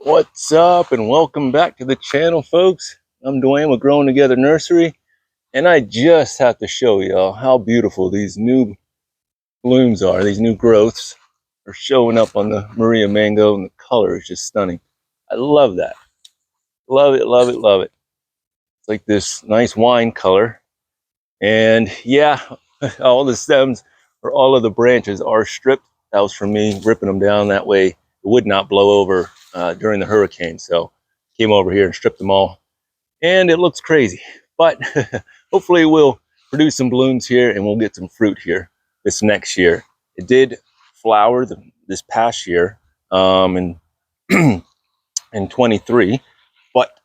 What's up and welcome back to the channel, folks. I'm Dwayne with Growing Together Nursery, and I just have to show y'all how beautiful these new blooms are. These new growths are showing up on the Maria mango, and the color is just stunning. I love that. Love it, love it, love it. It's like this nice wine color. And yeah, all the stems or all of the branches are stripped. That was from me ripping them down. That way it would not blow over during the hurricane. So came over here and stripped them all. And it looks crazy. But hopefully we'll produce some blooms here and we'll get some fruit here this next year. It did flower this past year in, in 23, but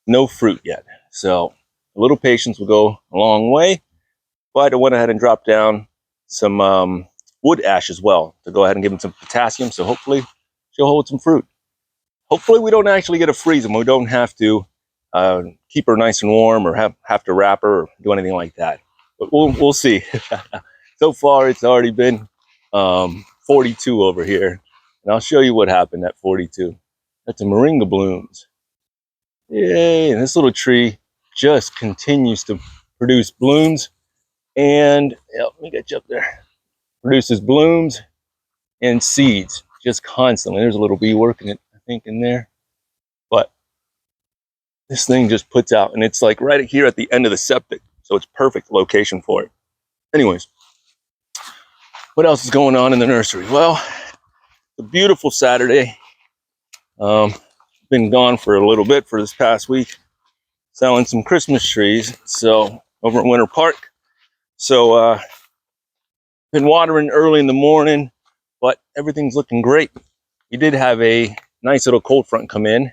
no fruit yet. So a little patience will go a long way. But I went ahead and dropped down some wood ash as well to go ahead and give them some potassium. So hopefully she'll hold some fruit. Hopefully we don't actually get a freeze and we don't have to keep her nice and warm or have to wrap her or do anything like that. But we'll see. So far it's already been 42 over here. And I'll show you what happened at 42. That's a moringa blooms. Yay, and this little tree just continues to produce blooms. And yeah, let me get you up there. Produces blooms and seeds just constantly. There's a little bee working it, I think, in there. But this thing just puts out, and it's like right here at the end of the septic. So it's perfect location for it. Anyways, what else is going on in the nursery? Well, it's a beautiful Saturday. Been gone for a little bit for this past week, selling some Christmas trees. So over at Winter Park. So been watering early in the morning, but everything's looking great. We did have a nice little cold front come in.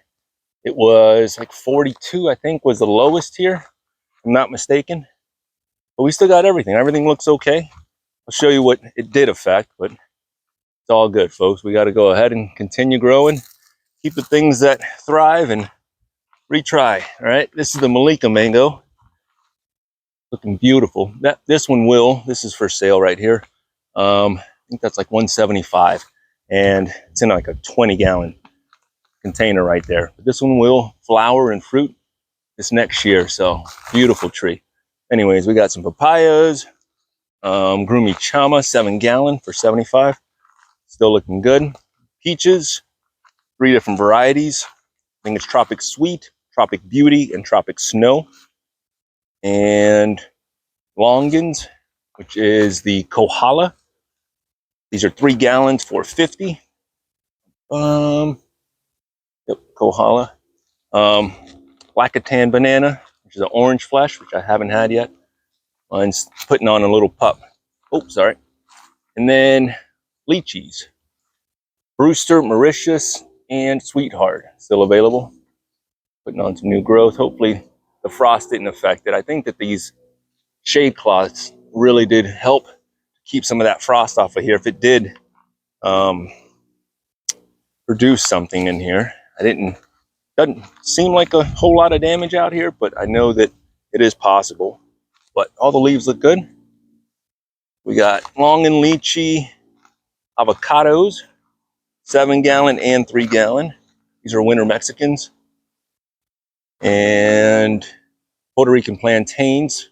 It was like 42, I think, was the lowest here, if I'm not mistaken. But we still got everything. Everything looks okay. I'll show you what it did affect, but it's all good, folks. We got to go ahead and continue growing, keep the things that thrive, and retry. All right, this is the Malika mango. Looking beautiful. This one will. This is for sale right here. I think that's like 175, and it's in like a 20-gallon container right there. But this one will flower and fruit this next year. So beautiful tree. Anyways, we got some papayas. Grumi Chama 7-gallon for 75. Still looking good. Peaches, 3 different varieties. I think it's Tropic Sweet, Tropic Beauty, and Tropic Snow. And Longans, which is the Kohala. These are 3 gallons for 50. Yep, Kohala. Lacatan banana, which is an orange flesh, which I haven't had yet. Mine's putting on a little pup. Oh, sorry. And then lychees. Brewster, Mauritius, and Sweetheart still available. Putting on some new growth. Hopefully the frost didn't affect it. I think that these shade cloths really did help keep some of that frost off of here. If it did produce something in here, doesn't seem like a whole lot of damage out here, but I know that it is possible. But all the leaves look good. We got long and lychee avocados, 7-gallon and 3-gallon. These are winter Mexicans. And Puerto Rican plantains,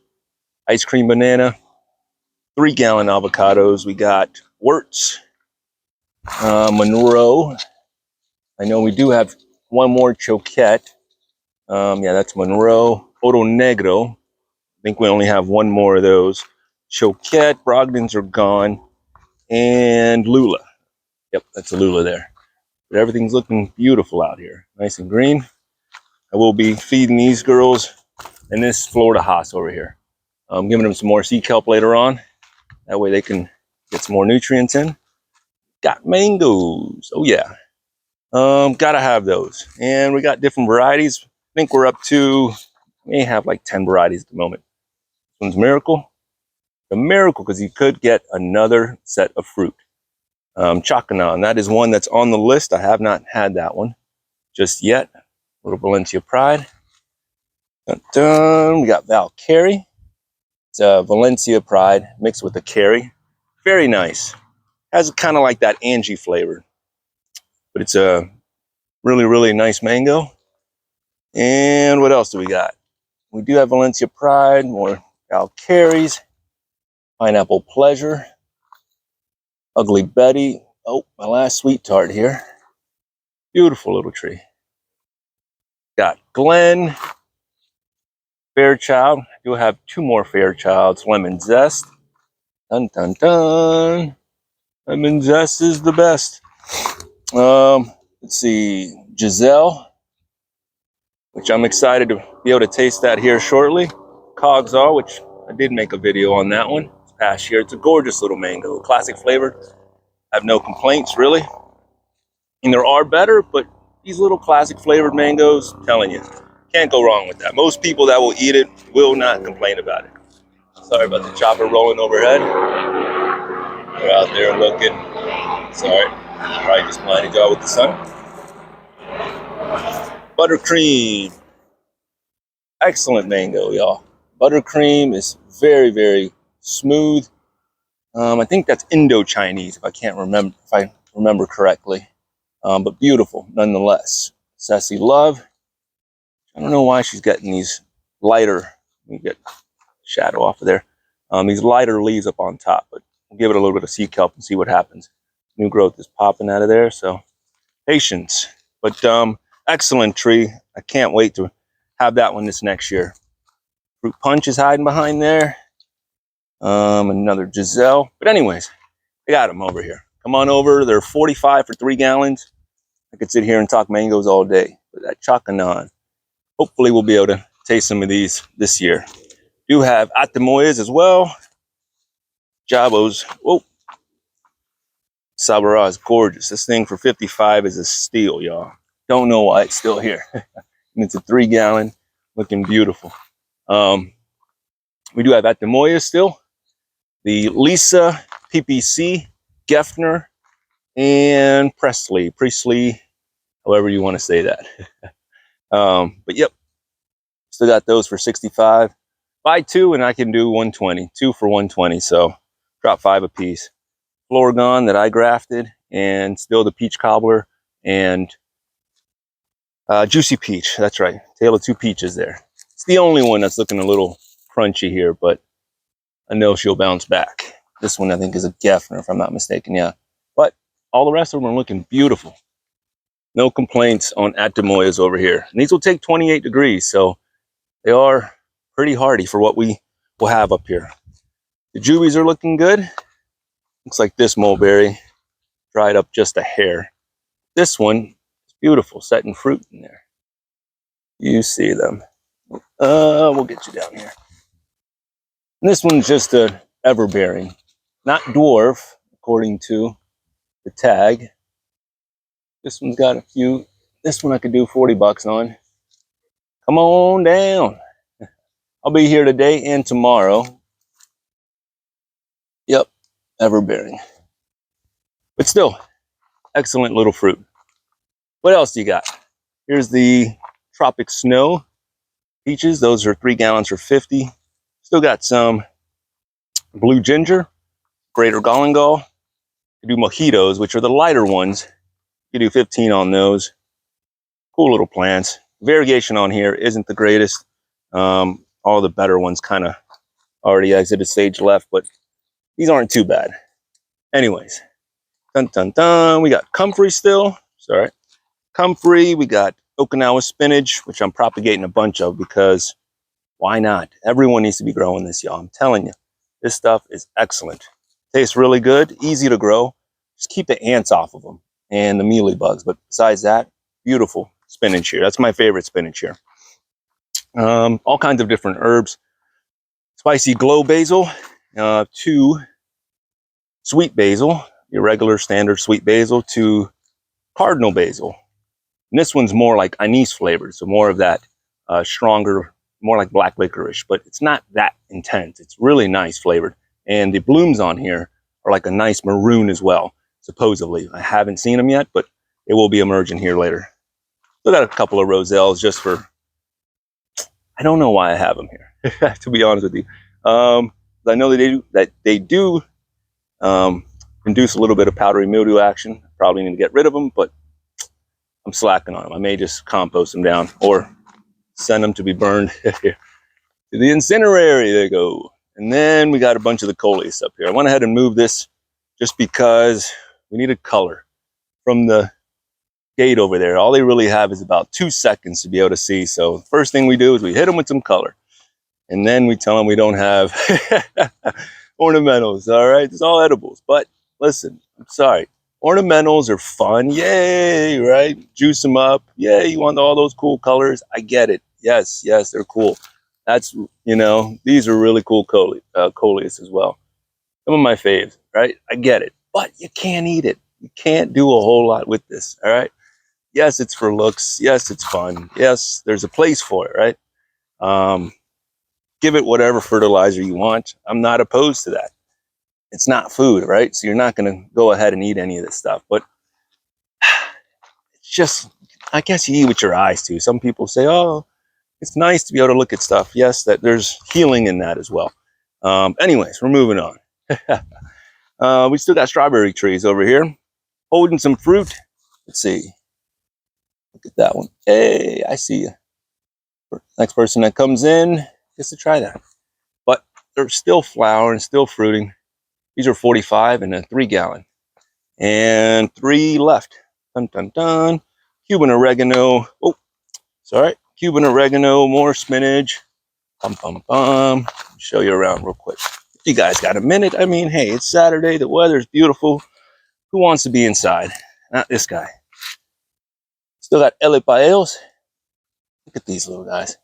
ice cream banana, 3-gallon avocados. We got Wirtz, Monroe. I know we do have one more Choquette. Yeah, that's Monroe. Oro Negro. I think we only have one more of those. Choquette, Brogdons are gone. And Lula. Yep, that's a Lula there. But everything's looking beautiful out here. Nice and green. I will be feeding these girls and this Florida Haas over here. I'm giving them some more sea kelp later on. That way they can get some more nutrients in. Got mangoes. Oh yeah. Gotta have those. And we got different varieties. I think we're up to, may have like 10 varieties at the moment. This one's Miracle. The Miracle, because you could get another set of fruit. Chacana, that is one that's on the list. I have not had that one just yet. Little Valencia Pride. Dun, dun. We got Valkyrie. It's a Valencia Pride mixed with a Carry. Very nice. Has kind of like that Angie flavor, but it's a Really, really nice mango. And what else do we got? We do have Valencia Pride, more Valkyries, Pineapple Pleasure, Ugly Betty. Oh, my last sweet tart here. Beautiful little tree. Got Glen, Fairchild. I do have 2 more Fairchilds. Lemon Zest. Dun dun dun. Lemon Zest is the best. Let's see, Giselle, which I'm excited to be able to taste that here shortly. Cogsall, which I did make a video on that one this past year. It's a gorgeous little mango, classic flavored. I have no complaints really. And there are better, but these little classic flavored mangoes, I'm telling you, can't go wrong with that. Most people that will eat it will not complain about it. Sorry about the chopper rolling overhead. They're out there looking. Sorry, probably just blinded y'all with the sun. Buttercream. Excellent mango, y'all. Buttercream is very, very smooth. I think that's Indo-Chinese, if I remember correctly. But beautiful nonetheless. Sassy Love. I don't know why she's getting these lighter. Let me get shadow off of there. These lighter leaves up on top, but we'll give it a little bit of sea kelp and see what happens. New growth is popping out of there, so patience. But excellent tree. I can't wait to have that one this next year. Fruit Punch is hiding behind there. Another Giselle. But anyways, I got them over here. Come on over. They're 45 for 3 gallons. I could sit here and talk mangoes all day. But that Chacanon. Hopefully we'll be able to taste some of these this year. Do have Atamoyas as well. Jabos. Whoa. Sabara is gorgeous. This thing for 55 is a steal, y'all. Don't know why it's still here. And it's a 3 gallon, looking beautiful. We do have Atamoya still. The Lisa, PPC, Geffner, and Priestley, however you want to say that. But yep, still got those for 65. Buy 2 and I can do 120. 2 for 120, so drop 5 a piece. Floragon that I grafted, and still the Peach Cobbler, and Juicy Peach. That's right, Tale of 2 Peaches there. It's the only one that's looking a little crunchy here, but I know she'll bounce back. This one I think is a Geffner, if I'm not mistaken, yeah. But all the rest of them are looking beautiful. No complaints on Atamoyas over here. And these will take 28 degrees, so they are pretty hardy for what we will have up here. The Jubies are looking good. Looks like this mulberry dried up just a hair. This one is beautiful, setting fruit in there. You see them. We'll get you down here. And this one's just a everbearing, not dwarf, according to the tag. This one's got a few. This one I could do 40 bucks on. Come on down. I'll be here today and tomorrow. Yep, everbearing. But still, excellent little fruit. What else do you got? Here's the Tropic Snow peaches. Those are 3 gallons for 50. Still got some Blue Ginger, Greater Golongal. You do mojitos, which are the lighter ones. You do 15 on those. Cool little plants. Variegation on here isn't the greatest. All the better ones kind of already exited stage left, but these aren't too bad. Anyways, dun dun dun. We got comfrey still. Sorry, comfrey. We got Okinawa spinach, which I'm propagating a bunch of because why not? Everyone needs to be growing this, y'all. I'm telling you, this stuff is excellent. Tastes really good, easy to grow. Just keep the ants off of them and the mealy bugs. But besides that, beautiful spinach here. That's my favorite spinach here. All kinds of different herbs. Spicy glow basil, 2 sweet basil, your regular standard sweet basil, 2 cardinal basil. And this one's more like anise flavored, so more of that stronger, more like black licorice, but it's not that intense. It's really nice flavored. And the blooms on here are like a nice maroon as well, supposedly. I haven't seen them yet, but they will be emerging here later. Still got a couple of roselles just for, I don't know why I have them here, to be honest with you. I know that they do induce a little bit of powdery mildew action. Probably need to get rid of them, but I'm slacking on them. I may just compost them down or send them to be burned to the incinerator. There you go. And then we got a bunch of the coleus up here. I went ahead and moved this just because we needed color from the gate over there. All they really have is about 2 seconds to be able to see. So first thing we do is we hit them with some color. And then we tell them we don't have ornamentals. All right, it's all edibles. But listen, I'm sorry. Ornamentals are fun. Yay, right? Juice them up. Yay, you want all those cool colors. I get it. Yes, yes, they're cool. That's, you know, these are really cool coleus as well. Some of my faves, right? I get it. But you can't eat it. You can't do a whole lot with this, all right? Yes, it's for looks. Yes, it's fun. Yes, there's a place for it, right? Give it whatever fertilizer you want. I'm not opposed to that. It's not food, right? So you're not going to go ahead and eat any of this stuff. But it's just, I guess you eat with your eyes too. Some people say, oh, it's nice to be able to look at stuff. Yes, that there's healing in that as well. Anyways, we're moving on. We still got strawberry trees over here holding some fruit. Let's see. Look at that one. Hey, I see you. Next person that comes in gets to try that. But they're still flowering, still fruiting. These are 45 in a 3-gallon. And 3 left. Dun, dun, dun. Cuban oregano. Oh, sorry. Cuban oregano, more spinach. Bum, bum, bum. Show you around real quick. If you guys got a minute, I mean, hey, it's Saturday. The weather's beautiful. Who wants to be inside? Not this guy. Still got Elipaeos. Look at these little guys.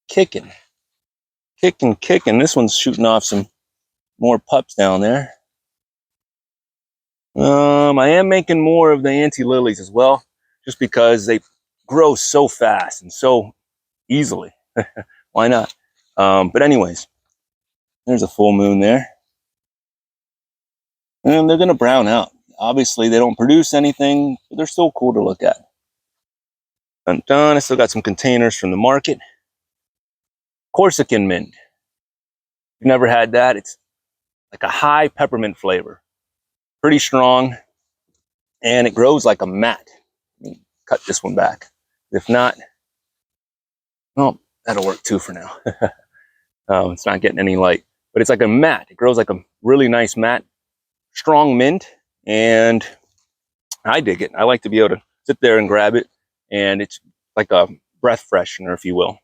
Kicking. Kicking, kicking. This one's shooting off some more pups down there. I am making more of the anti-lilies as well, just because they grow so fast and so easily. Why not? But anyways, there's a full moon there. And they're going to brown out. Obviously, they don't produce anything, but they're still cool to look at. Dun, dun. I still got some containers from the market. Corsican mint. You've never had that. It's like a high peppermint flavor. Pretty strong. And it grows like a mat. Let me cut this one back. If not, well, that'll work too for now. It's not getting any light. But it's like a mat. It grows like a really nice mat. Strong mint. And I dig it. I like to be able to sit there and grab it. And it's like a breath freshener, if you will.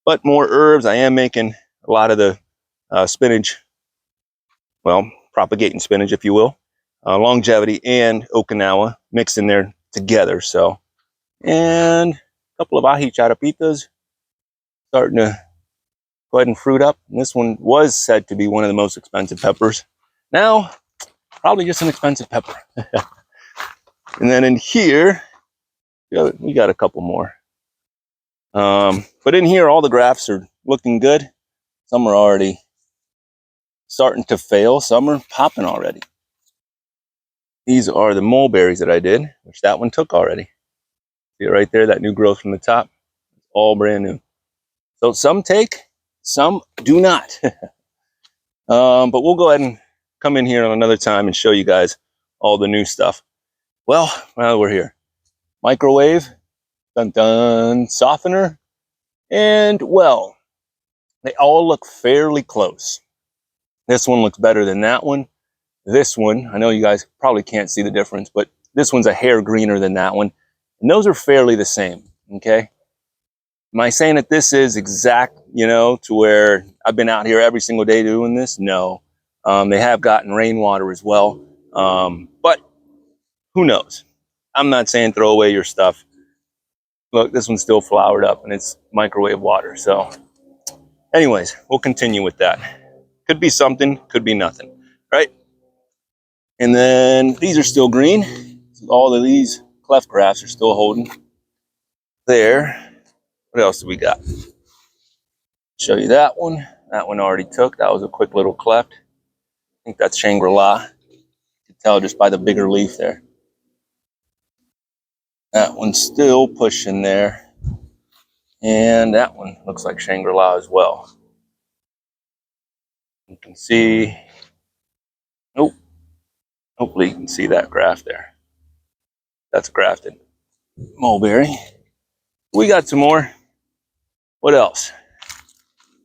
But more herbs. I am making a lot of the spinach. Well, propagating spinach, if you will. Longevity and Okinawa mixed in there together. So, and a couple of ají charapitas starting to go ahead and fruit up. And this one was said to be one of the most expensive peppers. Now, probably just an expensive pepper. And then in here, we got a couple more. But in here, all the grafts are looking good. Some are already starting to fail. Some are popping already. These are the mulberries that I did, which that one took already. See it right there, that new growth from the top. It's all brand new. So some take, some do not. But we'll go ahead and come in here another time and show you guys all the new stuff. Well, we're here. Microwave, dun dun, softener, and well, they all look fairly close. This one looks better than that one. This one, I know you guys probably can't see the difference, but this one's a hair greener than that one. And those are fairly the same, okay? Am I saying that this is exact, to where I've been out here every single day doing this? No. They have gotten rainwater as well. But who knows? I'm not saying throw away your stuff. Look, this one's still flowered up and it's microwave water. So anyways, we'll continue with that. Could be something, could be nothing, right? And then these are still green. All of these cleft grafts are still holding there. What else do we got? Show you that one. That one already took. That was a quick little cleft. I think that's Shangri-La. You can tell just by the bigger leaf there. That one's still pushing there. And that one looks like Shangri-La as well. You can see, nope. Hopefully you can see that graft there. That's grafted mulberry. We got some more. What else?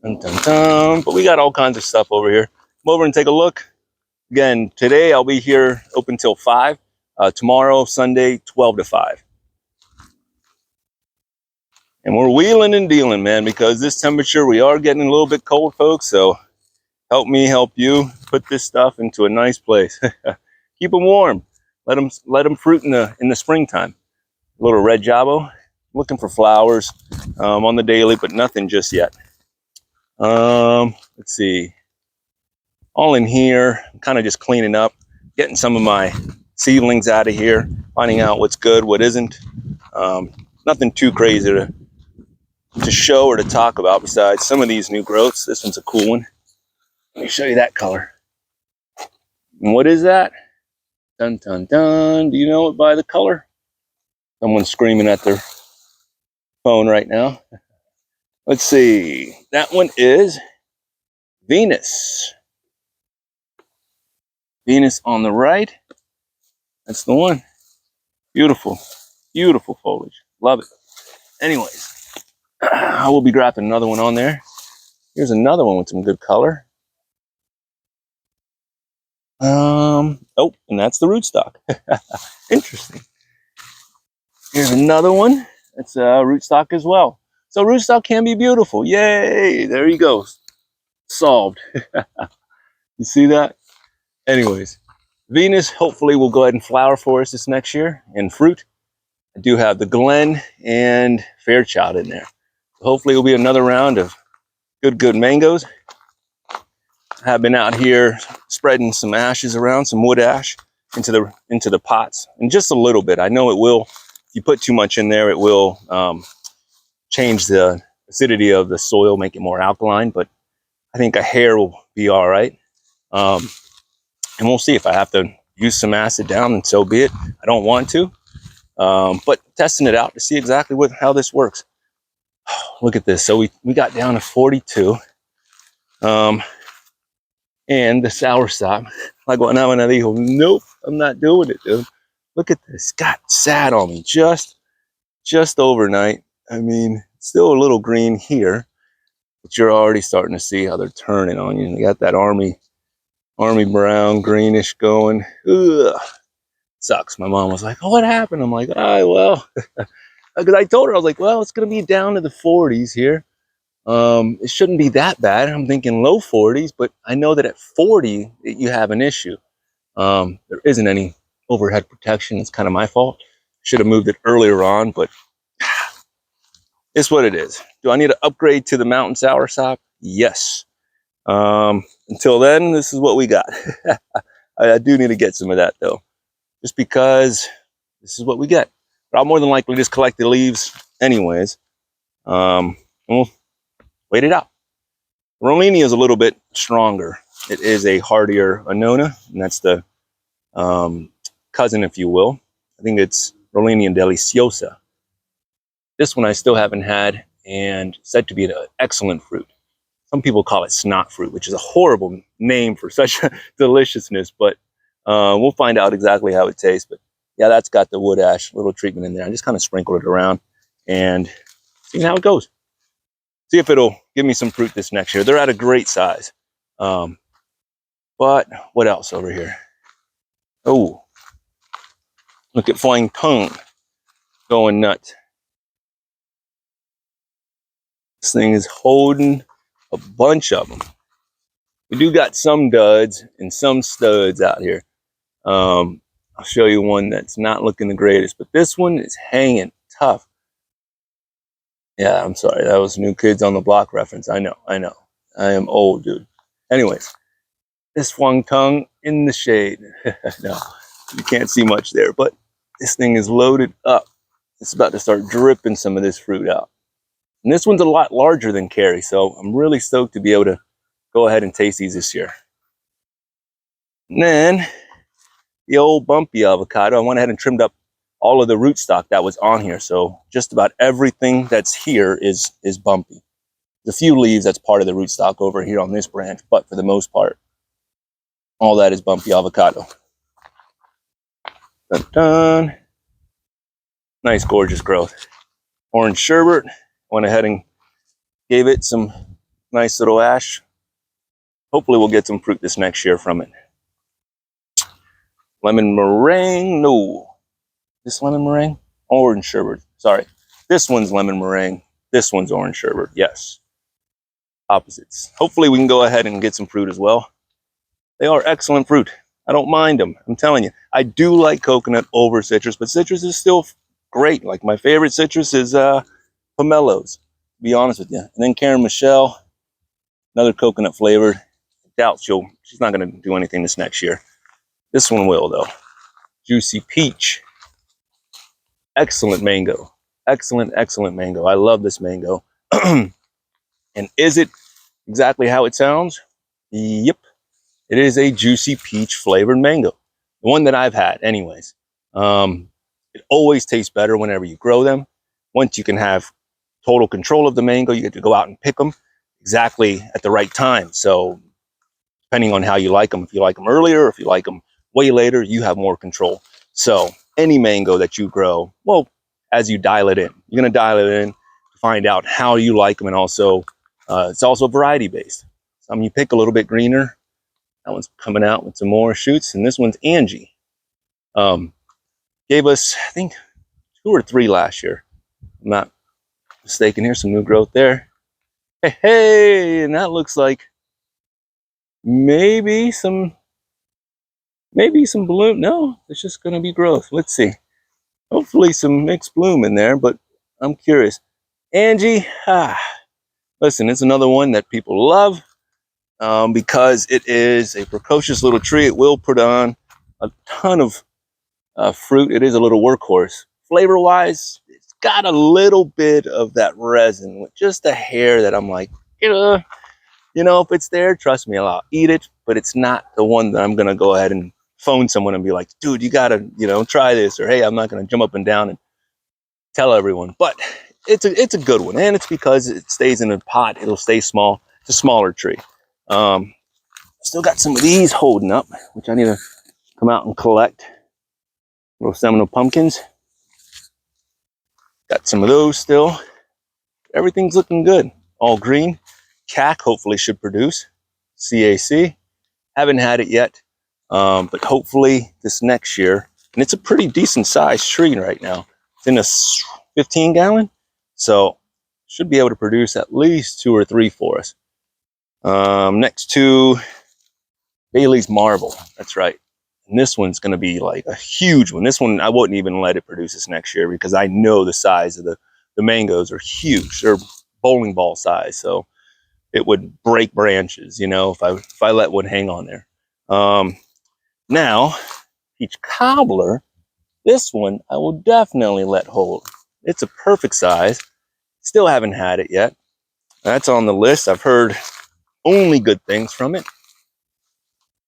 Dun, dun, dun. But we got all kinds of stuff over here. Come over and take a look. Again, today I'll be here open till 5. Tomorrow, Sunday, 12 to 5. And we're wheeling and dealing, man, because this temperature, we are getting a little bit cold, folks. So help me help you put this stuff into a nice place. Keep them warm. Let them fruit in the springtime. A little red jabo. Looking for flowers on the daily, but nothing just yet. Let's see. All in here, I'm kind of just cleaning up, getting some of my seedlings out of here, finding out what's good, what isn't. Nothing too crazy to show or to talk about besides some of these new growths. This one's a cool one. Let me show you that color. And what is that? Dun, dun, dun. Do you know it by the color? Someone's screaming at their phone right now. Let's see. That one is Venus. Venus on the right. That's the one. Beautiful, beautiful foliage. Love it. Anyways, I will be grabbing another one on there. Here's another one with some good color. Oh, and that's the rootstock. Interesting. Here's another one. It's a rootstock as well. So rootstock can be beautiful. Yay! There you go. Solved. You see that? Anyways, Venus hopefully will go ahead and flower for us this next year and fruit. I do have the Glen and Fairchild in there. So hopefully it'll be another round of good mangoes. I have been out here spreading some ashes around, some wood ash into the pots, and just a little bit. I know it will. If you put too much in there, it will change the acidity of the soil, make it more alkaline. But I think a hair will be all right. And we'll see if I have to use some acid down, and so be it. I don't want to, but testing it out to see exactly how this works. Look at this. So we got down to 42. And the soursop, like what now and dijo, nope, I'm not doing it, dude. Look at this. Got sat on me just overnight. I mean, still a little green here, but you're already starting to see how they're turning on you. They got that army brown greenish going. Ugh. Sucks. My mom was like, oh, what happened? I'm like, well, because I told her, I was like, well, it's going to be down to the 40s here. It shouldn't be that bad. I'm thinking low 40s, but I know that at 40, you have an issue. There isn't any overhead protection. It's kind of my fault. Should have moved it earlier on, but it's what it is. Do I need to upgrade to the mountain soursop? Yes. Until then, this is what we got. I do need to get some of that though, just because this is what we get. But I'll more than likely just collect the leaves anyways. We'll wait it out. Rollini is a little bit stronger. It is a hardier Annona, and that's the cousin, if you will. I think it's Rollini Deliciosa. This one I still haven't had, and said to be an excellent fruit. Some people call it snot fruit, which is a horrible name for such a deliciousness, but we'll find out exactly how it tastes. But yeah, that's got the wood ash little treatment in there. I just kind of sprinkled it around and see how it goes. See if it'll give me some fruit this next year. They're at a great size. But what else over here? Oh, look at Flying Tongue going nuts. This thing is holding a bunch of them. We do got some duds and some studs out here. I'll show you one that's not looking the greatest, but this one is hanging tough. Yeah, I'm sorry. That was New Kids on the Block reference. I know. I am old, dude. Anyways, this Flying Tongue in the shade. No, you can't see much there, but this thing is loaded up. It's about to start dripping some of this fruit out. And this one's a lot larger than Carrie, so I'm really stoked to be able to go ahead and taste these this year. And then the old bumpy avocado, I went ahead and trimmed up all of the rootstock that was on here. So just about everything that's here is bumpy. There's a few leaves that's part of the rootstock over here on this branch, but for the most part, all that is bumpy avocado. Dun, dun. Nice, gorgeous growth. Orange sherbet, went ahead and gave it some nice little ash. Hopefully we'll get some fruit this next year from it. Lemon meringue, no. This lemon meringue? Orange sherbet, sorry. This one's lemon meringue. This one's orange sherbet, yes. Opposites. Hopefully we can go ahead and get some fruit as well. They are excellent fruit. I don't mind them, I'm telling you. I do like coconut over citrus, but citrus is still great. Like my favorite citrus is pomelos, to be honest with you. And then Karen Michelle, another coconut flavored. I doubt she's not gonna do anything this next year. This one will though. Juicy peach. Excellent mango. Excellent, excellent mango. I love this mango. And is it exactly how it sounds? Yep. It is a juicy peach flavored mango. The one that I've had anyways. It always tastes better whenever you grow them. Once you can have total control of the mango, you get to go out and pick them exactly at the right time. So depending on how you like them, if you like them earlier, or if you like them way later, you have more control. So any mango that you grow, well, as you dial it in, you're going to dial it in to find out how you like them. And also, it's also variety based. Some you pick a little bit greener. That one's coming out with some more shoots. And this one's Angie. Gave us, I think, 2 or 3 last year. I'm not mistaken here. Some new growth there. Hey, hey, and that looks like maybe some bloom. No, it's just going to be growth. Let's see. Hopefully some mixed bloom in there, but I'm curious. Angie, listen, it's another one that people love because it is a precocious little tree. It will put on a ton of fruit. It is a little workhorse. Flavor-wise, it's got a little bit of that resin with just a hair that I'm like, you know, if it's there, trust me, I'll eat it, but it's not the one that I'm going to go ahead and phone someone and be like, dude, you got to, try this, or hey, I'm not going to jump up and down and tell everyone. But it's a good one, and it's because it stays in a pot. It'll stay small. It's a smaller tree. Still got some of these holding up, which I need to come out and collect. Little Seminole pumpkins. Got some of those still. Everything's looking good. All green. CAC hopefully should produce. CAC. Haven't had it yet, but hopefully this next year. And it's a pretty decent sized tree right now. It's in a 15 gallon. So should be able to produce at least 2 or 3 for us. Next to Bailey's Marble. That's right. And this one's going to be like a huge one. This one, I wouldn't even let it produce this next year because I know the size of the mangoes are huge. They're bowling ball size. So it would break branches, if I let one hang on there. Now, peach cobbler, this one I will definitely let hold. It's a perfect size. Still haven't had it yet. That's on the list. I've heard only good things from it.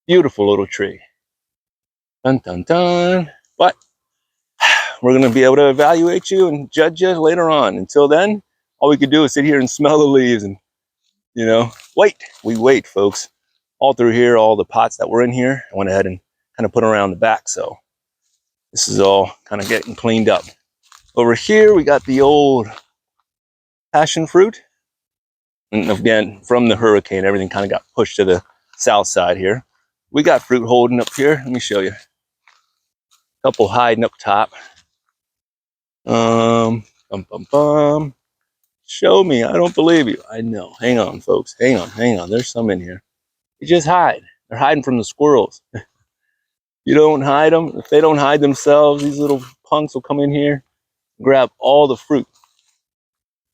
Beautiful little tree. Dun, dun, dun. But we're going to be able to evaluate you and judge you later on. Until then, all we could do is sit here and smell the leaves and, wait. We wait, folks. All through here, all the pots that were in here, I went ahead and kind of put around the back. So this is all kind of getting cleaned up. Over here, we got the old passion fruit. And again, from the hurricane, everything kind of got pushed to the south side here. We got fruit holding up here. Let me show you. A couple hiding up top. Show me. I don't believe you. I know. Hang on, folks. Hang on. There's some in here. You just hide. They're hiding from the squirrels. You don't hide them. If they don't hide themselves, these little punks will come in here and grab all the fruit.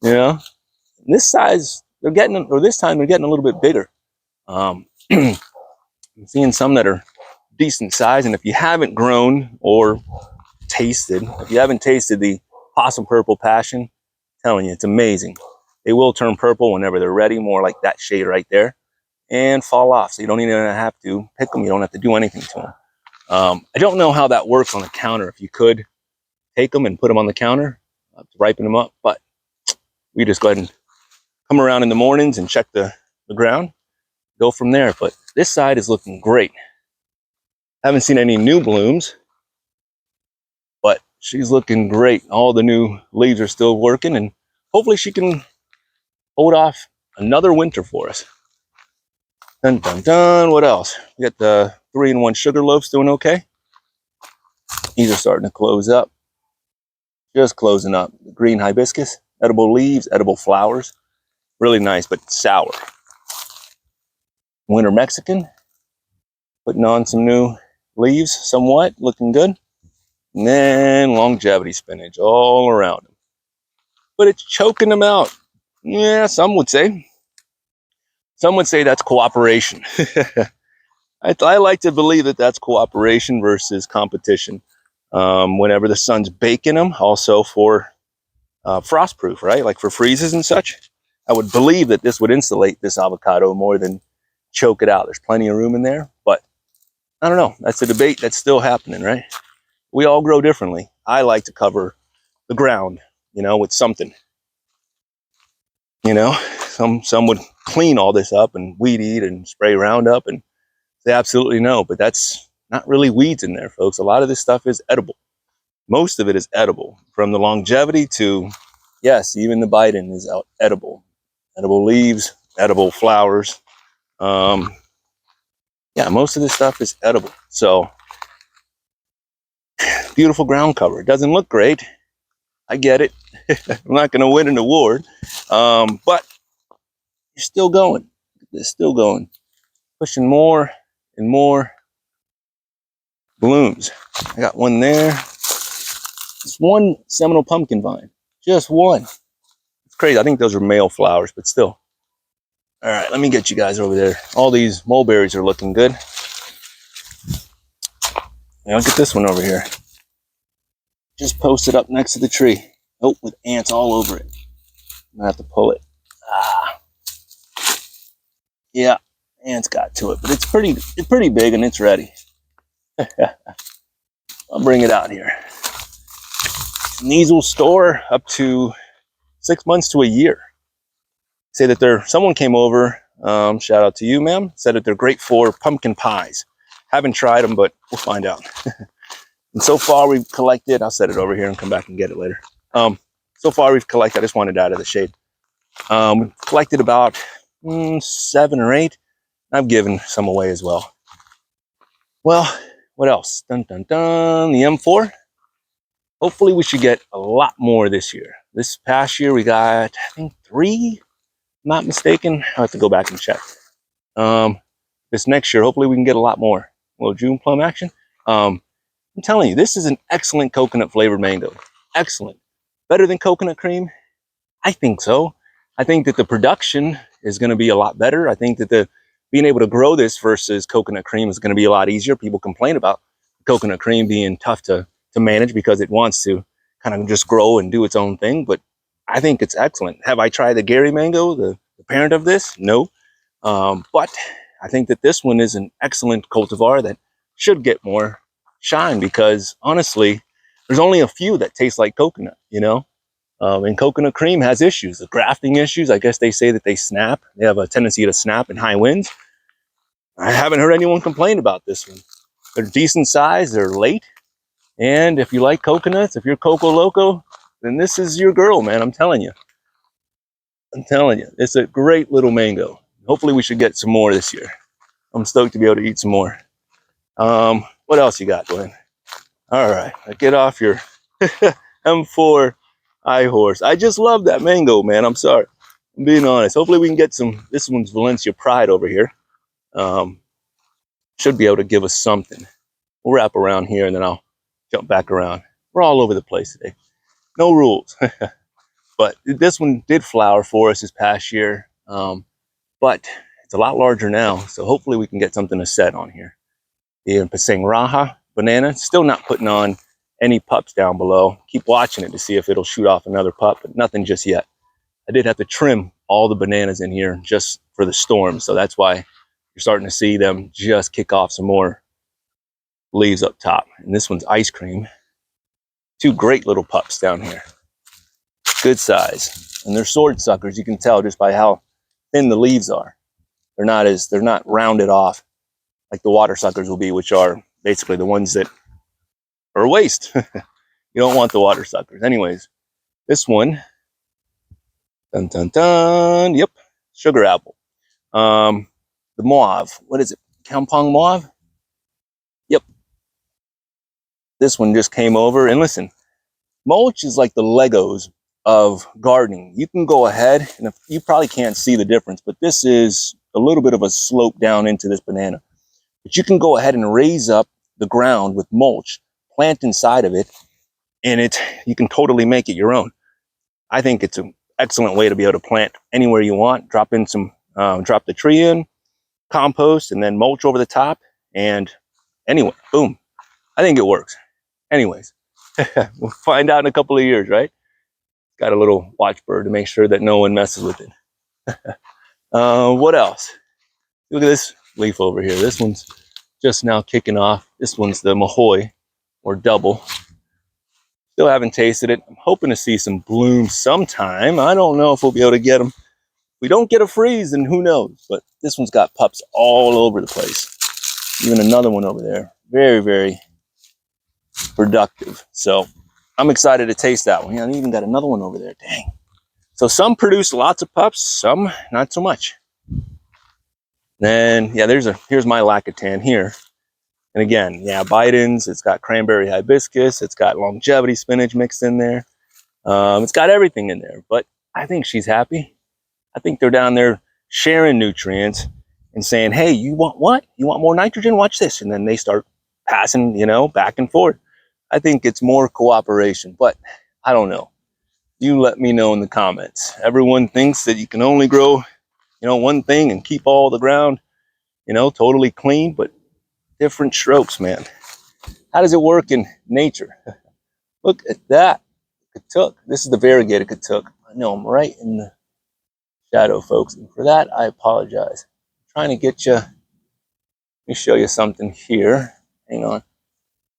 This size, they're getting, or this time they're getting a little bit bigger. I'm seeing some that are decent size. And if you haven't grown or tasted, if you haven't tasted the Possum Purple Passion, I'm telling you, it's amazing. They will turn purple whenever they're ready, more like that shade right there, and fall off. So you don't even have to pick them. You don't have to do anything to them. I don't know how that works on the counter. If you could take them and put them on the counter to ripen them up, but we just go ahead and come around in the mornings and check the ground, go from there. But this side is looking great. Haven't seen any new blooms, but she's looking great. All the new leaves are still working, and hopefully she can hold off another winter for us. Dun dun dun. What else? We got the 3-in-1 sugar loaves doing okay. These are starting to close up. Just closing up. The green hibiscus, edible leaves, edible flowers. Really nice, but sour. Winter Mexican, putting on some new leaves somewhat, looking good. And then longevity spinach all around them. But it's choking them out. Yeah, some would say. Some would say that's cooperation. I like to believe that that's cooperation versus competition. Whenever the sun's baking them, also for frostproof, right? Like for freezes and such. I would believe that this would insulate this avocado more than choke it out. There's plenty of room in there, but I don't know. That's a debate that's still happening, right? We all grow differently. I like to cover the ground, with something. Some would clean all this up and weed eat and spray Roundup and say absolutely no, but that's not really weeds in there, folks. A lot of this stuff is edible. Most of it is edible, from the longevity to, yes, even the Biden is edible. Edible leaves, edible flowers. Yeah, most of this stuff is edible. So, beautiful ground cover. It doesn't look great. I get it. I'm not going to win an award. But you're still going. It's still going. Pushing more and more blooms. I got one there. It's one Seminole pumpkin vine. Just one. It's crazy. I think those are male flowers, but still. All right, let me get you guys over there. All these mulberries are looking good. Now look at this one over here. Just posted up next to the tree. Oh, with ants all over it. I'm gonna have to pull it. Yeah, ants got to it, but it's pretty big and it's ready. I'll bring it out here. And these will store up to 6 months to a year. Say that someone came over, shout out to you, ma'am, said that they're great for pumpkin pies. Haven't tried them, but we'll find out. And so far we've collected, I'll set it over here and come back and get it later. So far we've collected, I just wanted it out of the shade. We've collected about 7 or 8. I've given some away as well. Well, what else? Dun dun dun, the M4. Hopefully we should get a lot more this year. This past year we got, I think 3, not mistaken. I'll have to go back and check. This next year, hopefully we can get a lot more. A little June plum action. I'm telling you, this is an excellent coconut flavored mango. Excellent. Better than coconut cream? I think so. I think that the production is going to be a lot better. I think that being able to grow this versus coconut cream is going to be a lot easier. People complain about coconut cream being tough to manage because it wants to kind of just grow and do its own thing. But I think it's excellent. Have I tried the Gary mango, the parent of this? No. But I think that this one is an excellent cultivar that should get more shine because honestly, there's only a few that taste like coconut, and coconut cream has issues, the grafting issues. I guess they say that they snap. They have a tendency to snap in high winds. I haven't heard anyone complain about this one. They're decent size, they're late. And if you like coconuts, if you're Coco Loco, then this is your girl, man. I'm telling you. It's a great little mango. Hopefully we should get some more this year. I'm stoked to be able to eat some more. What else you got, Glenn? All right, get off your M4 high horse. I just love that mango, man. I'm sorry. I'm being honest. Hopefully we can get some. This one's Valencia Pride over here. Should be able to give us something. We'll wrap around here and then I'll jump back around. We're all over the place today. No rules. But this one did flower for us this past year. But it's a lot larger now. So hopefully we can get something to set on here. The Pasang Raja banana, still not putting on any pups down below. Keep watching it to see if it'll shoot off another pup, but nothing just yet. I did have to trim all the bananas in here just for the storm. So that's why you're starting to see them just kick off some more leaves up top. And this one's Ice Cream. 2 great little pups down here. Good size. And they're sword suckers. You can tell just by how thin the leaves are. They're not rounded off like the water suckers will be, which are basically the ones that are a waste. You don't want the water suckers. Anyways, this one, dun dun dun, yep, sugar apple. The mauve, what is it? Kampong mauve? Yep. This one just came over, and listen, mulch is like the Legos of gardening. You can go ahead, and if, you probably can't see the difference, but this is a little bit of a slope down into this banana. But you can go ahead and raise up the ground with mulch, plant inside of it, and you can totally make it your own. I think it's an excellent way to be able to plant anywhere you want. Drop in some, drop the tree in, compost, and then mulch over the top. And anyway, boom. I think it works. Anyways, we'll find out in a couple of years, right? Got a little watchbird to make sure that no one messes with it. What else? Look at this leaf over here. This one's just now kicking off. This one's the Mahoy, or double. Still haven't tasted it. I'm hoping to see some bloom sometime. I don't know if we'll be able to get them. If we don't get a freeze, then who knows? But this one's got pups all over the place. Even another one over there. Very, very productive. So I'm excited to taste that one. Yeah, I even got another one over there. Dang. So some produce lots of pups, some not so much. Then, yeah, here's my Lacatan here. And again, yeah, Biden's, it's got cranberry hibiscus, it's got longevity spinach mixed in there. It's got everything in there, but I think she's happy. I think they're down there sharing nutrients and saying, hey, you want what? You want more nitrogen? Watch this. And then they start passing, back and forth. I think it's more cooperation, but I don't know. You let me know in the comments. Everyone thinks that you can only grow, one thing and keep all the ground, totally clean, but different strokes, man. How does it work in nature? Look at that. Katuk. This is the variegated Katuk. I know I'm right in the shadow, folks. And for that, I apologize. I'm trying to get you. Let me show you something here. Hang on.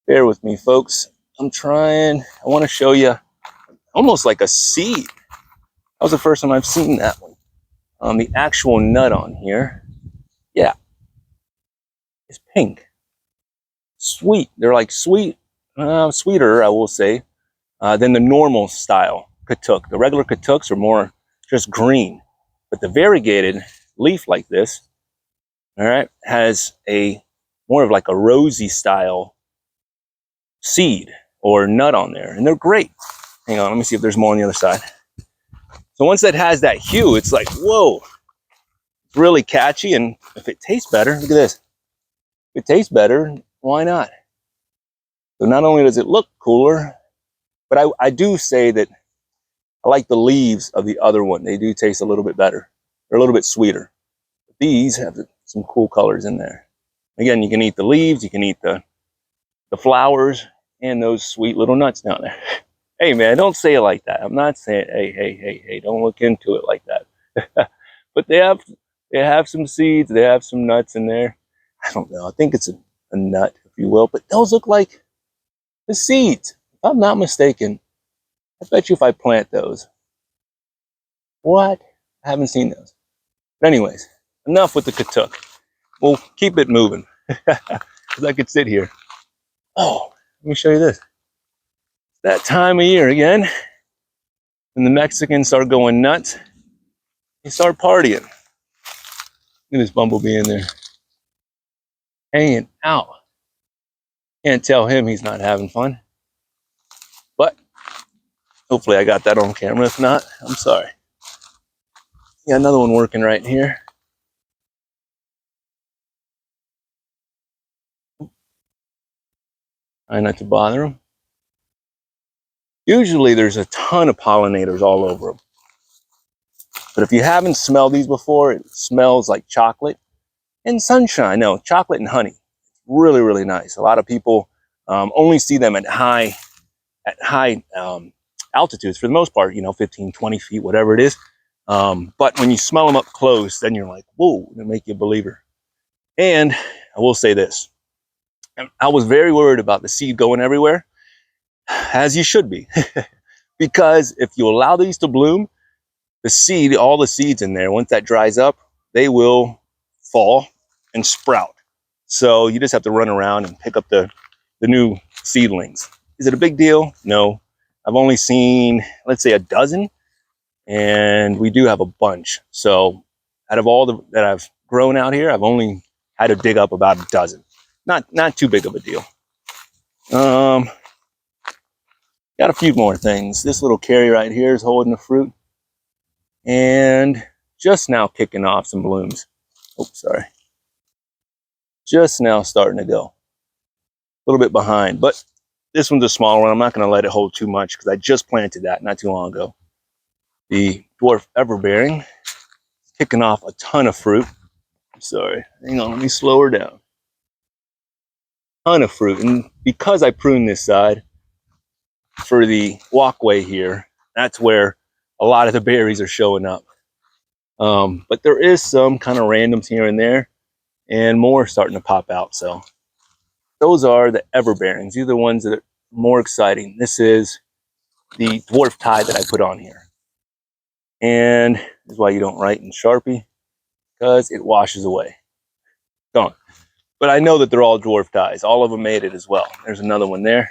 Bear with me, folks. I want to show you almost like a seed. That was the first time I've seen that one. The actual nut on here. Yeah. It's pink. Sweet. They're like sweeter, I will say, than the normal style Katuk. The regular Katuks are more just green, but the variegated leaf like this, all right, has more of like a rosy style seed or nut on there, and they're great. Hang on, let me see if there's more on the other side. So once that has that hue, it's like, whoa, it's really catchy, and if it tastes better, look at this. If it tastes better, why not? So not only does it look cooler, but I do say that I like the leaves of the other one. They do taste a little bit better. They're a little bit sweeter. But these have some cool colors in there. Again, you can eat the leaves, you can eat the flowers, and those sweet little nuts down there. Hey man, don't say it like that. I'm not saying, hey, don't look into it like that. But they have some seeds, they have some nuts in there. I don't know, I think it's a nut, if you will, but those look like the seeds. If I'm not mistaken, I bet you if I plant those. What? I haven't seen those. But anyways, enough with the Katuk. We'll keep it moving. Because I could sit here. Oh, let me show you this. It's that time of year again. When the Mexicans start going nuts, they start partying. Look at this bumblebee in there. Hanging out. Can't tell him he's not having fun. But hopefully I got that on camera. If not, I'm sorry. Yeah, another one working right here. Try not to bother them. Usually there's a ton of pollinators all over them. But if you haven't smelled these before, it smells like chocolate and sunshine. No, chocolate and honey. Really, really nice. A lot of people only see them at high altitudes for the most part, 15, 20 feet, whatever it is. But when you smell them up close, then you're like, whoa, they make you a believer. And I will say this. I was very worried about the seed going everywhere, as you should be. Because if you allow these to bloom, all the seeds in there, once that dries up, they will fall and sprout. So you just have to run around and pick up the new seedlings. Is it a big deal? No. I've only seen, let's say, a dozen, and we do have a bunch. So out of all that I've grown out here, I've only had to dig up about a dozen. Not too big of a deal. Got a few more things. This little carry right here is holding the fruit, and just now kicking off some blooms. Oops, sorry. Just now starting to go. A little bit behind, but this one's a smaller one. I'm not going to let it hold too much because I just planted that not too long ago. The dwarf everbearing, kicking off a ton of fruit. Sorry, hang on, let me slow her down. Ton of fruit, and because I pruned this side for the walkway here, that's where a lot of the berries are showing up. But there is some kind of randoms here and there, and more starting to pop out. So those are the everbearings. These are the ones that are more exciting. This is the dwarf tie that I put on here. And this is why you don't write in Sharpie, because it washes away. Gone. But I know that they're all dwarf ties. All of them made it as well. There's another one there.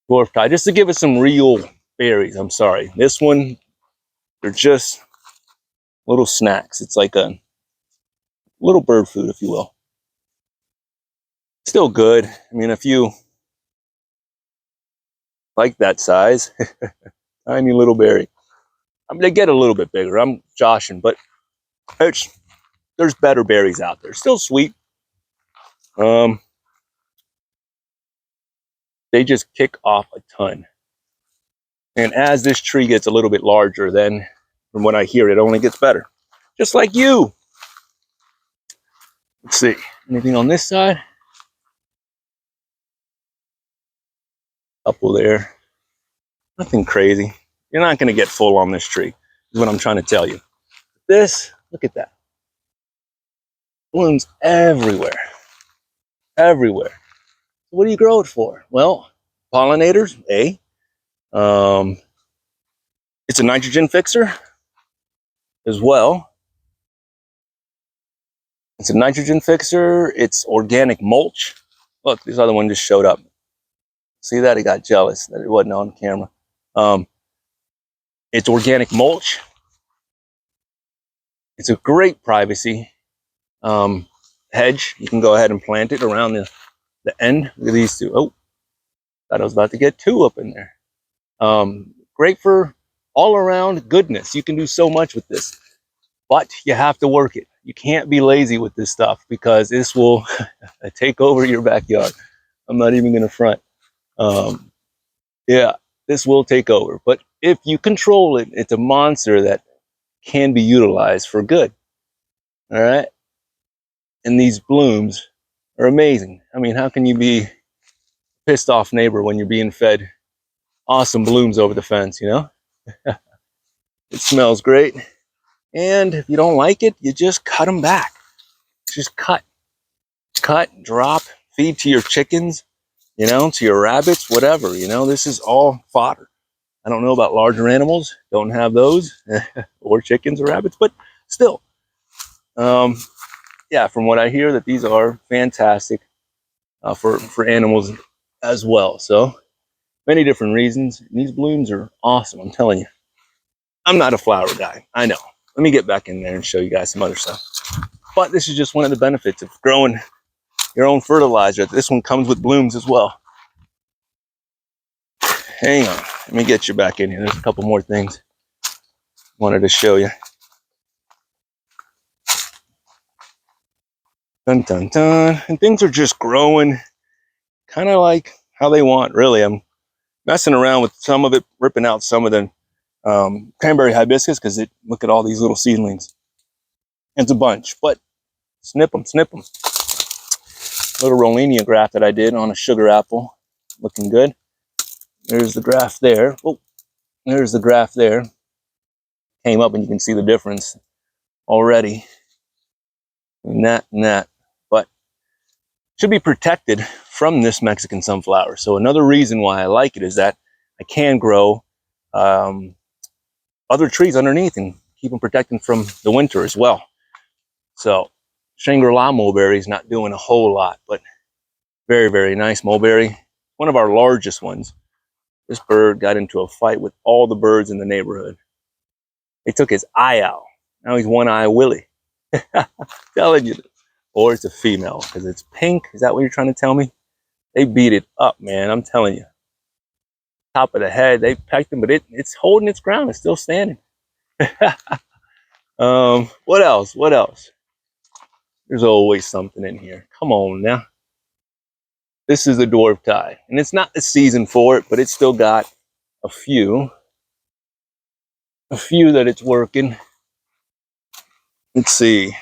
Dwarf tie, just to give us some real berries. I'm sorry. This one, they're just little snacks. It's like a little bird food, if you will. Still good. I mean, if you like that size, tiny little berry. I mean, they get a little bit bigger. I'm joshing, but there's better berries out there. Still sweet. They just kick off a ton. And as this tree gets a little bit larger, then from what I hear, it only gets better. Just like you. Let's see. Anything on this side? Couple there. Nothing crazy. You're not going to get full on this tree, is what I'm trying to tell you. This, look at that. Blooms everywhere. Everywhere. What do you grow it for? Well, pollinators, A. It's a nitrogen fixer as well. It's a nitrogen fixer. It's organic mulch. Look, this other one just showed up. See that? He got jealous that it wasn't on camera. It's organic mulch. It's a great privacy hedge. You can go ahead and plant it around the end. Look at these two. Oh, thought I was about to get two up in there. Great for all around goodness. You can do so much with this, but you have to work it. You can't be lazy with this stuff because this will take over your backyard. I'm not even going to front. Yeah, this will take over. But if you control it, it's a monster that can be utilized for good. All right. And these blooms are amazing. I mean, how can you be a pissed off neighbor when you're being fed awesome blooms over the fence, you know? It smells great. And if you don't like it, you just cut them back. Just cut, drop, feed to your chickens, you know, to your rabbits, whatever, you know, this is all fodder. I don't know about larger animals, don't have those, or chickens or rabbits, but still, yeah, from what I hear, that these are fantastic for animals as well. So many different reasons. And these blooms are awesome, I'm telling you. I'm not a flower guy, I know. Let me get back in there and show you guys some other stuff. But this is just one of the benefits of growing your own fertilizer. This one comes with blooms as well. Hang on, let me get you back in here. There's a couple more things I wanted to show you. Dun dun dun. And things are just growing kind of like how they want, really. I'm messing around with some of it, ripping out some of the cranberry hibiscus because look at all these little seedlings. It's a bunch, but snip them, snip them. Little Rollinia graft that I did on a sugar apple, looking good. There's the graft there. Oh, there's the graft there. Came up and you can see the difference already. And that. But should be protected from this Mexican sunflower. So another reason why I like it is that I can grow other trees underneath and keep them protected from the winter as well. So Shangri-La mulberry is not doing a whole lot, but very, very nice mulberry. one of our largest ones. This bird got into a fight with all the birds in the neighborhood. They took his eye out. Now he's one-eye Willie. Telling you. Or it's a female because it's pink. Is that what you're trying to tell me? They beat it up, man. I'm telling you. Top of the head, they pecked him, but it's holding its ground. It's still standing. What else? What else? There's always something in here. Come on now. This is the dwarf tie, and it's not the season for it, but it's still got a few that it's working. Let's see.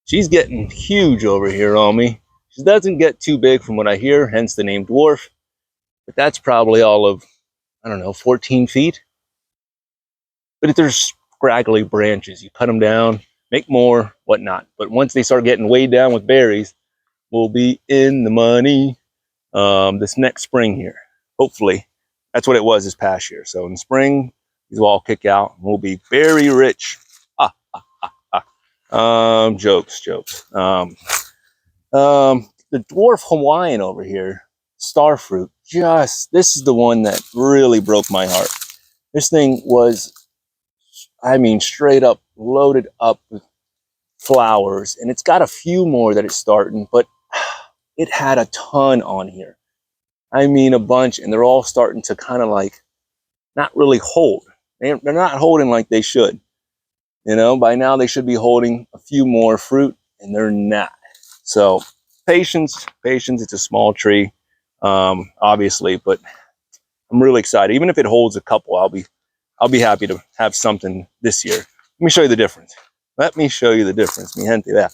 She's getting huge over here on me. She doesn't get too big from what I hear, hence the name dwarf. But that's probably all of, I don't know, 14 feet. But if there's scraggly branches, you cut them down, make more, whatnot. But once they start getting weighed down with berries, we'll be in the money this next spring here. Hopefully. That's what it was this past year. So in spring, these will all kick out and we'll be very rich. Jokes. The dwarf Hawaiian over here, starfruit, this is the one that really broke my heart. This thing was, I mean, straight up loaded up with flowers, and it's got a few more that it's starting, but it had a ton on here. I mean, a bunch, and they're all starting to kind of like not really hold. They're not holding like they should. You know, by now they should be holding a few more fruit, and they're not. So patience. It's a small tree, obviously, but I'm really excited. Even if it holds a couple, I'll be happy to have something this year. Let me show you the difference. Let me show you the difference, mi gente. Vea.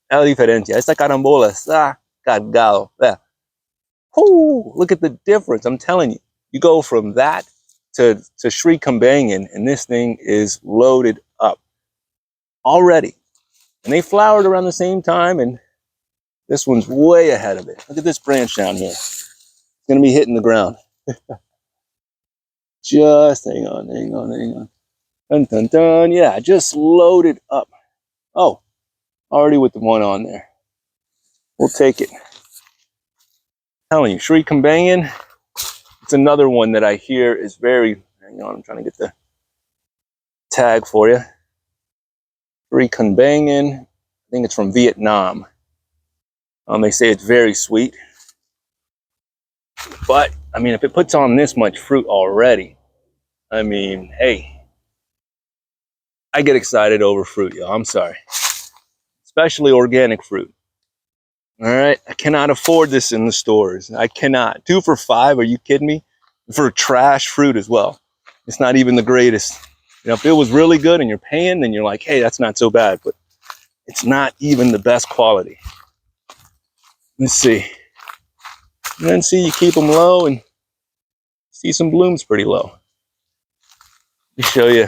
La diferencia. Esta carambola está cargado. Vea. Ooh, look at the difference. I'm telling you. You go from that to Sri Kambangan, and this thing is loaded up already. And they flowered around the same time, and this one's way ahead of it. Look at this branch down here. It's going to be hitting the ground. Just hang on. Dun, dun, dun. Yeah, just loaded up. Oh, already with the one on there. We'll take it. I'm telling you, Sri Kambangan, it's another one that I hear is very, hang on, I'm trying to get the tag for you. Sri Kambangan, I think it's from Vietnam. They say it's very sweet. But, I mean, if it puts on this much fruit already, I mean, hey, I get excited over fruit, y'all. I'm sorry. Especially organic fruit. All right, I cannot afford this in the stores. I cannot. 2 for $5, are you kidding me? For trash fruit as well. It's not even the greatest. You know, if it was really good and you're paying, then you're like, hey, that's not so bad. But it's not even the best quality. Let's see. And then see, you keep them low and see some blooms pretty low. Let me show you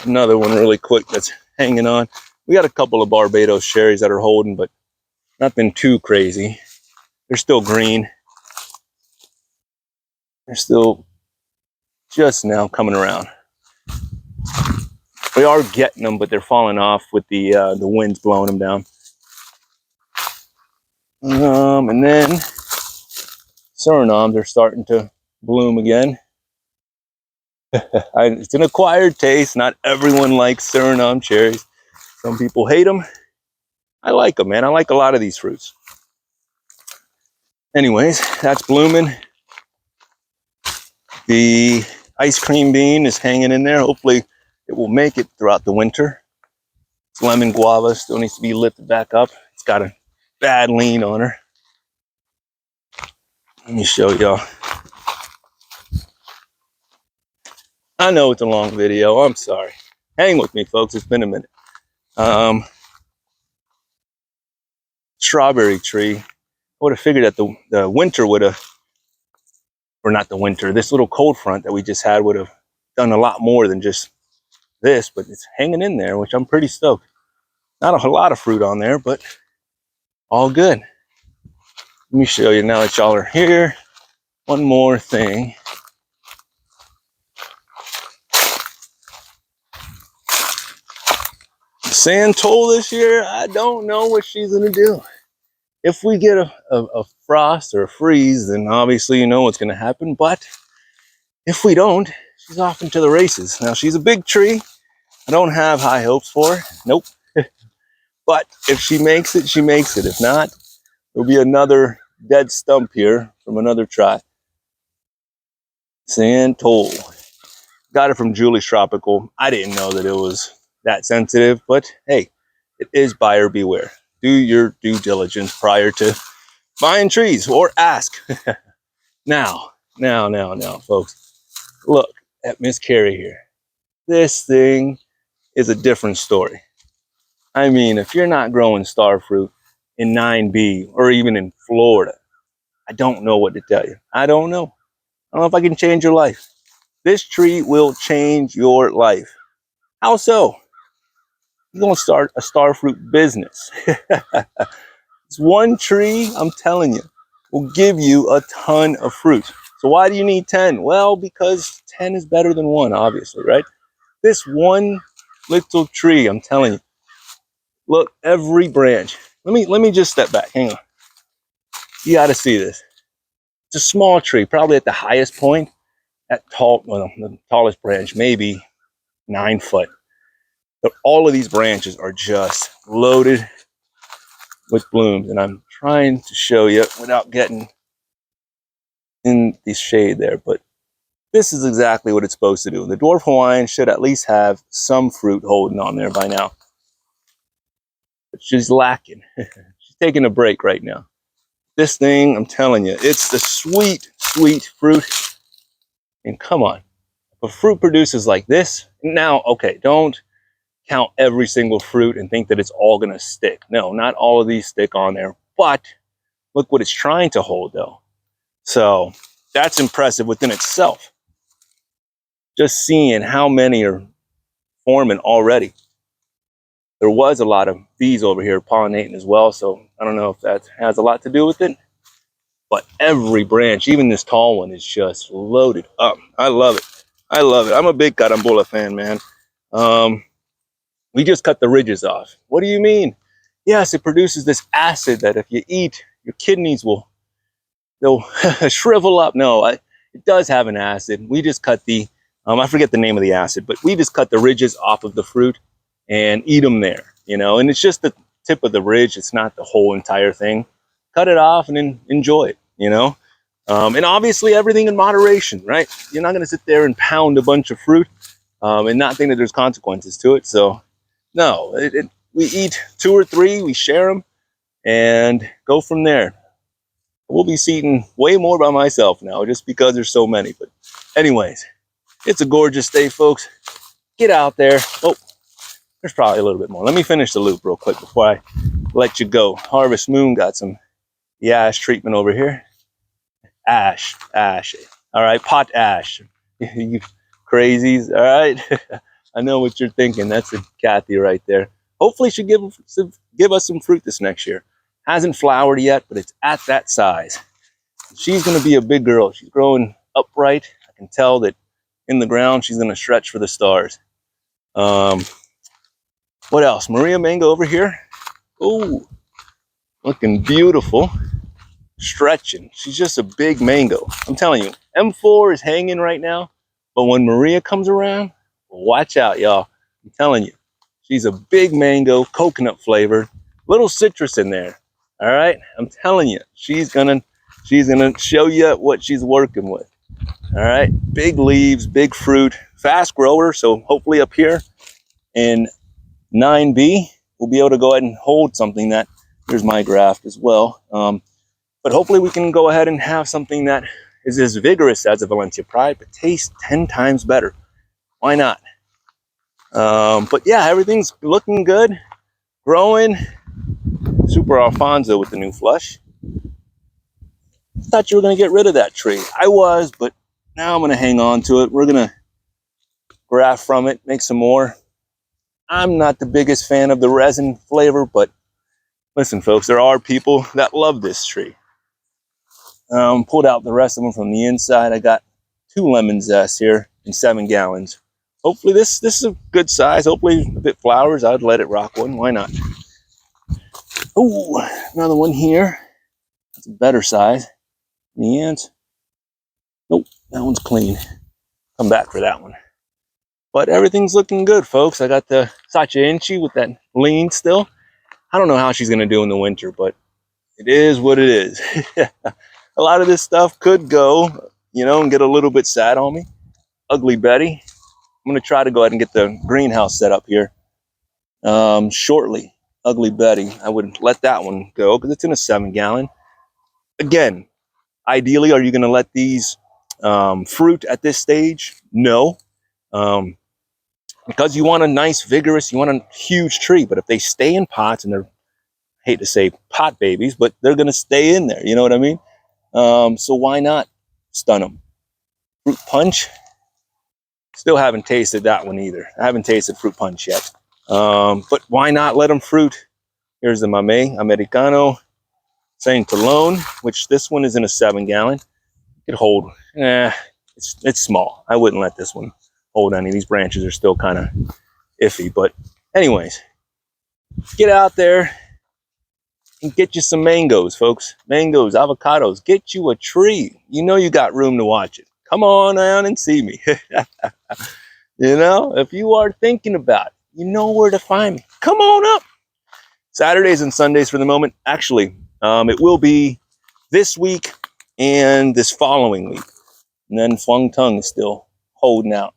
another one really quick that's hanging on. We got a couple of Barbados cherries that are holding, but nothing too crazy. They're still green. They're still just now coming around. We are getting them, but they're falling off with the winds blowing them down. And then Surinames are starting to bloom again. It's an acquired taste. Not everyone likes Suriname cherries. Some people hate them. I like them, man. I like a lot of these fruits. Anyways, that's blooming. The ice cream bean is hanging in there. Hopefully it will make it throughout the winter. It's lemon guava, still needs to be lifted back up. It's got a bad lean on her. Let me show y'all. I know it's a long video. I'm sorry. Hang with me, folks. It's been a minute. Strawberry tree. I would have figured that the winter would have, or not the winter, this little cold front that we just had would have done a lot more than just this, but it's hanging in there, which I'm pretty stoked. Not a whole lot of fruit on there, but all good. Let me show you now that y'all are here. One more thing. Sand toll this year, I don't know what she's gonna do. If we get a frost or a freeze, then obviously you know what's going to happen. But if we don't, she's off into the races. Now, she's a big tree. I don't have high hopes for her. Nope. But if she makes it, she makes it. If not, there'll be another dead stump here from another try. Santol. Got it from Julie's Tropical. I didn't know that it was that sensitive, but hey, it is buyer beware. Do your due diligence prior to buying trees, or ask. Now, folks, look at Miss Carrie here. This thing is a different story. I mean, if you're not growing star fruit in 9B or even in Florida, I don't know what to tell you. I don't know. I don't know if I can change your life. This tree will change your life. How so? You're going to start a star fruit business. It's one tree, I'm telling you, will give you a ton of fruit. So why do you need 10? Well, because 10 is better than one, obviously, right? This one little tree, I'm telling you, look, every branch. Let me just step back. Hang on. You got to see this. It's a small tree, probably at the highest point, at the tallest branch, maybe 9 foot. But all of these branches are just loaded with blooms, and I'm trying to show you without getting in the shade there, but this is exactly what it's supposed to do. The Dwarf Hawaiian should at least have some fruit holding on there by now, but she's lacking. She's taking a break right now. This thing, I'm telling you, it's the sweet, sweet fruit. And come on, if a fruit produces like this, now, okay, don't count every single fruit and think that it's all going to stick. No, not all of these stick on there, but look what it's trying to hold though. So that's impressive within itself. Just seeing how many are forming already. There was a lot of bees over here pollinating as well, so I don't know if that has a lot to do with it. But every branch, even this tall one, is just loaded up. I love it. I love it. I'm a big Carambola fan, man. We just cut the ridges off. What do you mean? Yes, it produces this acid that if you eat, your kidneys they'll shrivel up. No, it does have an acid. We just cut I forget the name of the acid, but we just cut the ridges off of the fruit and eat them there, you know, and it's just the tip of the ridge. It's not the whole entire thing. Cut it off and then enjoy it, you know. And obviously everything in moderation, right? You're not going to sit there and pound a bunch of fruit and not think that there's consequences to it. So no, we eat 2 or 3, we share them, and go from there. We'll be eating way more by myself now, just because there's so many. But anyways, it's a gorgeous day, folks. Get out there. Oh, there's probably a little bit more. Let me finish the loop real quick before I let you go. Harvest Moon got some ash treatment over here. Ash. All right, pot ash. You crazies, all right? I know what you're thinking. That's a Kathy right there. Hopefully she give us some fruit this next year. Hasn't flowered yet, but it's at that size. She's going to be a big girl. She's growing upright. I can tell that in the ground she's going to stretch for the stars. What else? Maria Mango over here. Oh, looking beautiful. Stretching. She's just a big mango. I'm telling you, M4 is hanging right now, but when Maria comes around, watch out, y'all. I'm telling you, she's a big mango, coconut flavored, little citrus in there. All right, I'm telling you, she's gonna show you what she's working with. All right, big leaves, big fruit, fast grower. So hopefully up here in 9B, we'll be able to go ahead and hold something that. Here's my graft as well. But hopefully we can go ahead and have something that is as vigorous as a Valencia Pride, but tastes 10 times better. Why not? But yeah, everything's looking good, growing. Super Alfonso with the new flush. Thought you were going to get rid of that tree. I was, but now I'm going to hang on to it. We're going to graft from it, make some more. I'm not the biggest fan of the resin flavor, but listen, folks, there are people that love this tree. Pulled out the rest of them from the inside. I got 2 lemon zests here in 7 gallons. Hopefully this is a good size. Hopefully if it flowers, I'd let it rock one. Why not? Oh, another one here. That's a better size. The ants. Nope, that one's clean. Come back for that one. But everything's looking good, folks. I got the Sacha Inchi with that lean still. I don't know how she's going to do in the winter, but it is what it is. A lot of this stuff could go, you know, and get a little bit sad on me. Ugly Betty. I'm going to try to go ahead and get the greenhouse set up here shortly. Ugly Betty. I would let that one go because it's in a 7-gallon. Again, ideally, are you going to let these fruit at this stage? No. Because you want a nice, vigorous, you want a huge tree. But if they stay in pots, and they're, I hate to say pot babies, but they're going to stay in there. You know what I mean? So why not stun them? Fruit punch. Still haven't tasted that one either. I haven't tasted fruit punch yet. But why not let them fruit? Here's the Mame Americano Saint Talone, which this one is in a 7-gallon. It could hold, it's small. I wouldn't let this one hold any. These branches are still kind of iffy. But anyways, get out there and get you some mangoes, folks. Mangoes, avocados. Get you a tree. You know you got room to watch it. Come on down and see me. You know, if you are thinking about it, you know where to find me. Come on up. Saturdays and Sundays for the moment. Actually, it will be this week and this following week. And then Fung Tung is still holding out.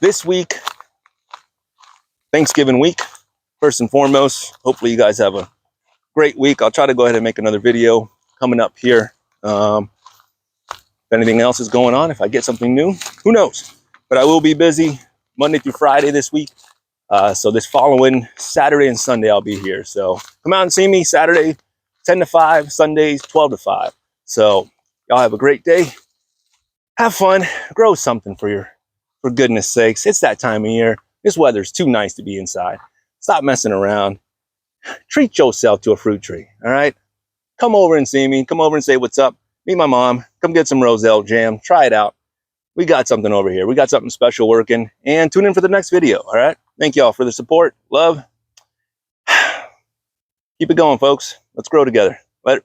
This week, Thanksgiving week, first and foremost. Hopefully you guys have a great week. I'll try to go ahead and make another video coming up here. If anything else is going on, if I get something new, who knows? But I will be busy Monday through Friday this week. So this following Saturday and Sunday, I'll be here. So come out and see me Saturday, 10 to 5, Sundays, 12 to 5. So y'all have a great day. Have fun. Grow something for goodness sakes. It's that time of year. This weather's too nice to be inside. Stop messing around. Treat yourself to a fruit tree, all right? Come over and see me. Come over and say what's up. Meet my mom. Come get some Roselle jam. Try it out. We got something over here. We got something special working. And tune in for the next video, all right? Thank y'all for the support. Love. Keep it going, folks. Let's grow together. Later.